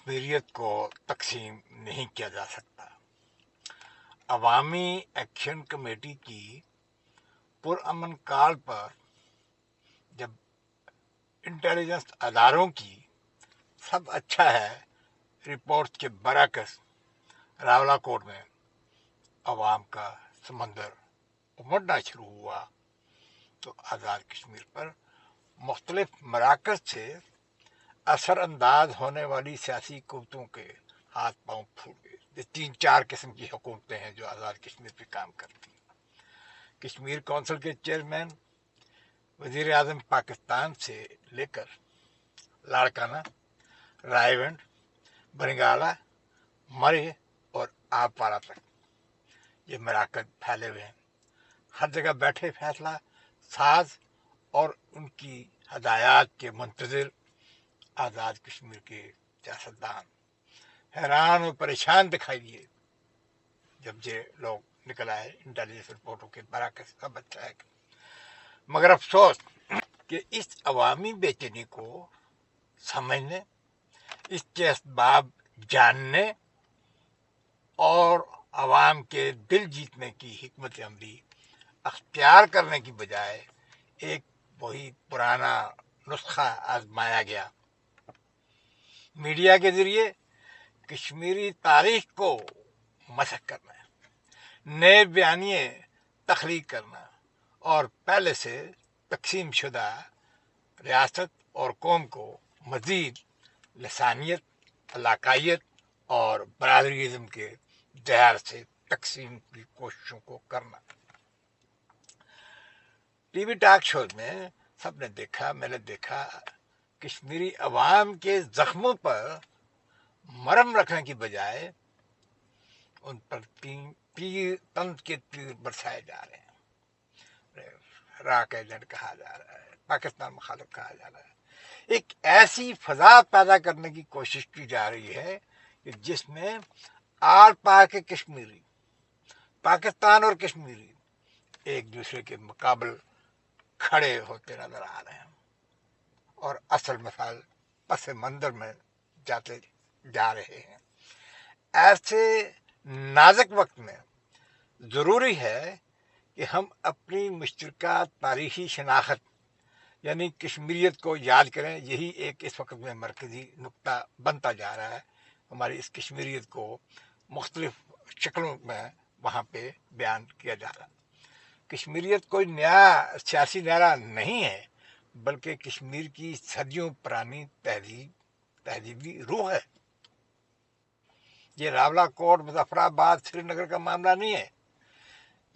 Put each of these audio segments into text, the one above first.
کشمیریت کو تقسیم نہیں کیا جا سکتا۔ عوامی ایکشن کمیٹی کی پرامن کال پر جب انٹیلیجنس اداروں کی سب اچھا ہے رپورٹ کے برعکس راولا کوٹ میں عوام کا سمندر امڑنا شروع ہوا تو آزاد کشمیر پر مختلف مراکز سے اثر انداز ہونے والی سیاسی قوتوں کے ہاتھ پاؤں پھوٹ گئے۔ یہ 3-4 قسم کی حکومتیں ہیں جو آزاد کشمیر پہ کام کرتی ہیں۔ کشمیر کونسل کے چیئرمین وزیر اعظم پاکستان سے لے کر لاڑکانہ، رائے ونڈ، برنگالہ، مرے اور آبپارہ تک یہ مراکز پھیلے ہوئے ہیں۔ ہر جگہ بیٹھے فیصلہ ساز اور ان کی ہدایات کے منتظر آزاد کشمیر کے سیاستدان حیران اور پریشان دکھائی دیے جب یہ لوگ نکل آئے انٹیلیجنس رپورٹوں کے برعکس سب اچھا ہے، مگر افسوس کہ اس عوامی بے چینی کو سمجھنے، اس کے اسباب جاننے اور عوام کے دل جیتنے کی حکمت عملی اختیار کرنے کی بجائے ایک وہی پرانا نسخہ آزمایا گیا۔ میڈیا کے ذریعے کشمیری تاریخ کو مسخ کرنا، نئے بیانیے تخلیق کرنا اور پہلے سے تقسیم شدہ ریاست اور قوم کو مزید لسانیت، علاقائیت اور برادریزم کے زہر سے تقسیم کی کوششوں کو کرنا۔ ٹی وی ٹاک شوز میں سب نے دیکھا، میں نے دیکھا، کشمیری عوام کے زخموں پر مرہم رکھنے کی بجائے ان پر طنز کے تیر برسائے جا رہے ہیں۔ راک ایجنٹ کہا جا رہا ہے، پاکستان مخالف کہا جا رہا ہے۔ ایک ایسی فضا پیدا کرنے کی کوشش کی جا رہی ہے کہ جس میں آل پاک کشمیری، پاکستان اور کشمیری ایک دوسرے کے مقابل کھڑے ہوتے نظر آ رہے ہیں اور اصل مسائل پس منظر میں جاتے جا رہے ہیں۔ ایسے نازک وقت میں ضروری ہے کہ ہم اپنی مشترکہ تاریخی شناخت یعنی کشمیریت کو یاد کریں۔ یہی ایک اس وقت میں مرکزی نقطہ بنتا جا رہا ہے۔ ہماری اس کشمیریت کو مختلف شکلوں میں وہاں پہ بیان کیا جا رہا ہے۔ کشمیریت کوئی نیا سیاسی نعرہ نہیں ہے، بلکہ کشمیر کی صدیوں پرانی تہذیبی روح ہے۔ یہ راولا کوٹ، مظفر آباد، سری نگر کا معاملہ نہیں ہے،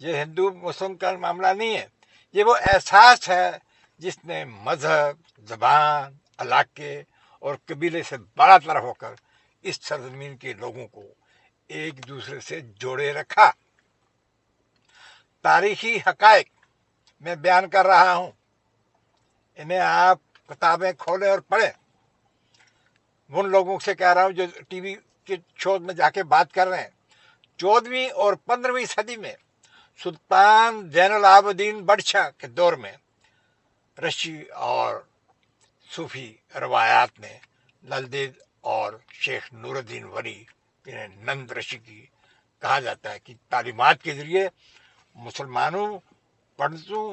یہ ہندو مسلم کا معاملہ نہیں ہے، یہ وہ احساس ہے جس نے مذہب، زبان، علاقے اور قبیلے سے بڑا تر ہو کر اس سرزمین کے لوگوں کو ایک دوسرے سے جوڑے رکھا۔ تاریخی حقائق میں بیان کر رہا ہوں، انہیں آپ کتابیں کھولیں اور پڑھیں۔ ان لوگوں سے کہہ رہا ہوں جو ٹی وی کے شوز میں جا کے بات کر رہے ہیں۔ 14ویں اور 15ویں صدی میں سلطان زین العابدین بادشاہ کے دور میں رشی اور صوفی روایات نے للدید اور شیخ نور الدین ولی، جنہیں نند رشی کی کہا جاتا ہے، کہ تعلیمات کے ذریعے مسلمانوں، پنڈتوں،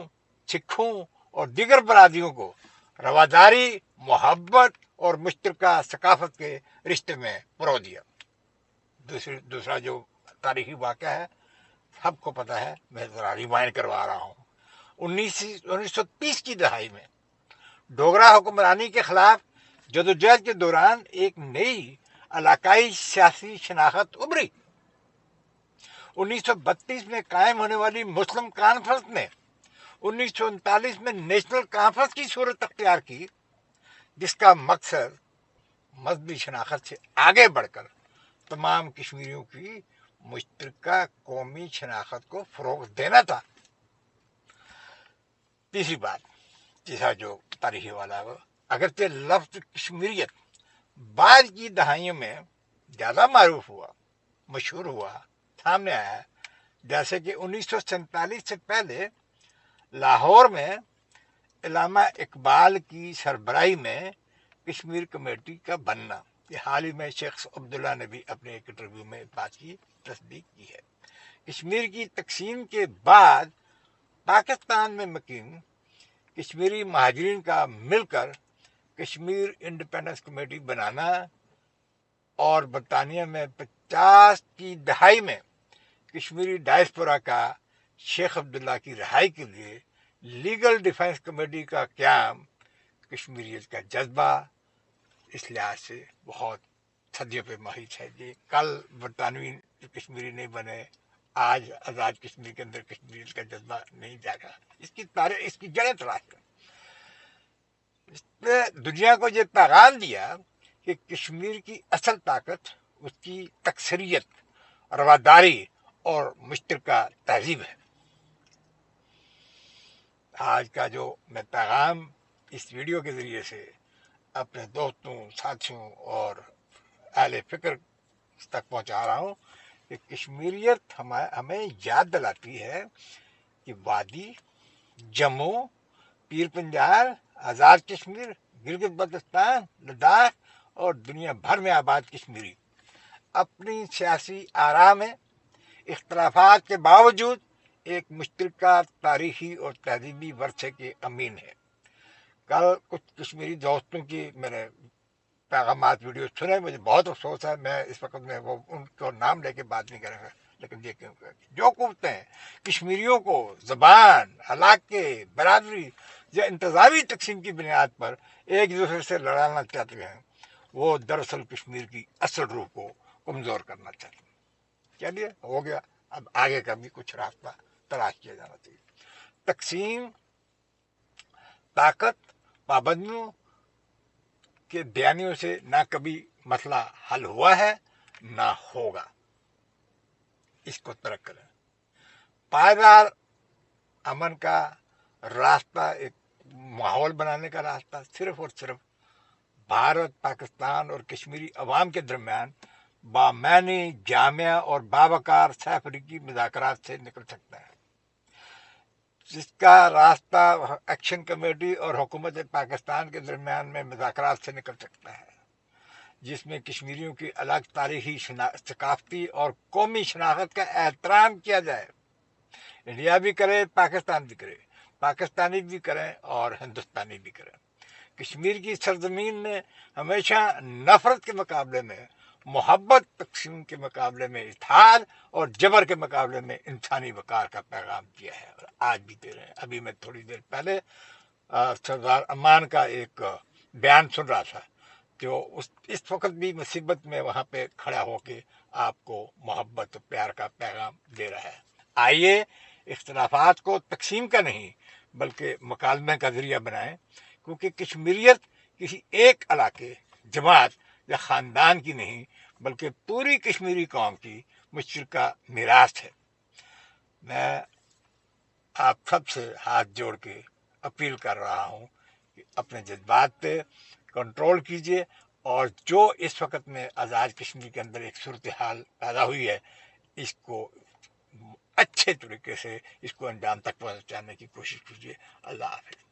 سکھوں اور دیگر برادریوں کو رواداری، محبت اور مشترکہ ثقافت کے رشتے میں پرو دیا۔ دوسرا جو تاریخی واقعہ ہے سب کو پتہ ہے، میں ذرا ریمائنڈ کروا رہا ہوں۔ 1930 کی دہائی میں ڈوگرا حکمرانی کے خلاف جدوجہد کے دوران ایک نئی علاقائی سیاسی شناخت ابھری۔ 1932 میں قائم ہونے والی مسلم کانفرنس نے 1939 میں نیشنل کانفرنس کی صورت اختیار کی، جس کا مقصد مذہبی شناخت سے آگے بڑھ کر تمام کشمیریوں کی مشترکہ قومی شناخت کو فروغ دینا تھا۔ تیسرا جو تاریخی والا ہے، اگرچہ لفظ کشمیریت بعد کی دہائیوں میں زیادہ معروف ہوا، مشہور ہوا، سامنے آیا، جیسے کہ 1947 سے پہلے لاہور میں علامہ اقبال کی سربراہی میں کشمیر کمیٹی کا بننا، یہ حال ہی میں شیخ عبداللہ نے بھی اپنے ایک انٹرویو میں بات کی تصدیق کی ہے۔ کشمیر کی تقسیم کے بعد پاکستان میں مقیم کشمیری مہاجرین کا مل کر کشمیر انڈیپینڈنس کمیٹی بنانا اور برطانیہ میں 50 کی دہائی میں کشمیری ڈائسپورا کا شیخ عبداللہ کی رہائی کے لیے لیگل ڈیفنس کمیٹی کا قیام کشمیریت کا جذبہ اس لحاظ سے بہت صدیوں پہ محیط ہے۔ جی کل برطانوی کشمیری نہیں بنے، آج آزاد کشمیر کے اندر کشمیریت کا جذبہ نہیں جاگا، اس کی تاریخ، اس کی جڑیں تلاش کریں۔ اس نے دنیا کو یہ پیغام دیا کہ کشمیر کی اصل طاقت اس کی تکثریت، رواداری اور مشترکہ تہذیب ہے۔ آج کا جو میں پیغام اس ویڈیو کے ذریعے سے اپنے دوستوں، ساتھیوں اور اہل فکر تک پہنچا رہا ہوں کہ کشمیریت ہمیں یاد دلاتی ہے کہ وادی، جموں، پیر پنجال، آزاد کشمیر، گلگت بلتستان، لداخ اور دنیا بھر میں آباد کشمیری اپنی سیاسی آرا میں اختلافات کے باوجود ایک مشترکہ تاریخی اور تہذیبی ورثے کے امین ہے۔ کل کچھ کشمیری دوستوں کی میں نے پیغامات ویڈیو سنے، مجھے بہت افسوس ہے، میں اس وقت میں وہ ان کو نام لے کے بات نہیں کروں گا، لیکن یہ جو قوتیں کشمیریوں کو زبان، علاقے، برادری یا انتظامی تقسیم کی بنیاد پر ایک دوسرے سے لڑانا چاہتے ہیں، وہ دراصل کشمیر کی اصل روح کو کمزور کرنا چاہتے ہیں۔ چلیے ہو گیا، اب آگے کا بھی کچھ راستہ تلاش کیا جانا چاہیے۔ تقسیم، طاقت، پابندیوں کے بیانیوں سے نہ کبھی مسئلہ حل ہوا ہے نہ ہوگا، اس کو ترک کریں۔ پائیدار امن کا راستہ، ایک ماحول بنانے کا راستہ صرف اور صرف بھارت، پاکستان اور کشمیری عوام کے درمیان بامعنی، جامع اور باوقار سہ افریقی مذاکرات سے نکل سکتا ہے، جس کا راستہ ایکشن کمیٹی اور حکومت پاکستان کے درمیان میں مذاکرات سے نکل سکتا ہے، جس میں کشمیریوں کی الگ تاریخی، ثقافتی اور قومی شناخت کا احترام کیا جائے۔ انڈیا بھی کرے، پاکستان بھی کرے، پاکستانی بھی کریں اور ہندوستانی بھی کریں۔ کشمیر کی سرزمین نے ہمیشہ نفرت کے مقابلے میں محبت، تقسیم کے مقابلے میں اتحاد اور جبر کے مقابلے میں انسانی وقار کا پیغام دیا ہے، اور آج بھی دے رہے ہیں۔ ابھی میں تھوڑی دیر پہلے سردار امان کا ایک بیان سن رہا تھا، جو اس وقت بھی مصیبت میں وہاں پہ کھڑا ہو کے آپ کو محبت و پیار کا پیغام دے رہا ہے۔ آئیے اختلافات کو تقسیم کا نہیں بلکہ مکالمے کا ذریعہ بنائیں، کیونکہ کشمیریت کسی ایک علاقے، جماعت یا خاندان کی نہیں بلکہ پوری کشمیری قوم کی مشترکہ میراث ہے۔ میں آپ سب سے ہاتھ جوڑ کے اپیل کر رہا ہوں کہ اپنے جذبات پہ کنٹرول کیجیے، اور جو اس وقت میں آزاد کشمیر کے اندر ایک صورتحال پیدا ہوئی ہے، اس کو اچھے طریقے سے اس کو انجام تک پہنچانے کی کوشش کیجیے۔ اللہ حافظ۔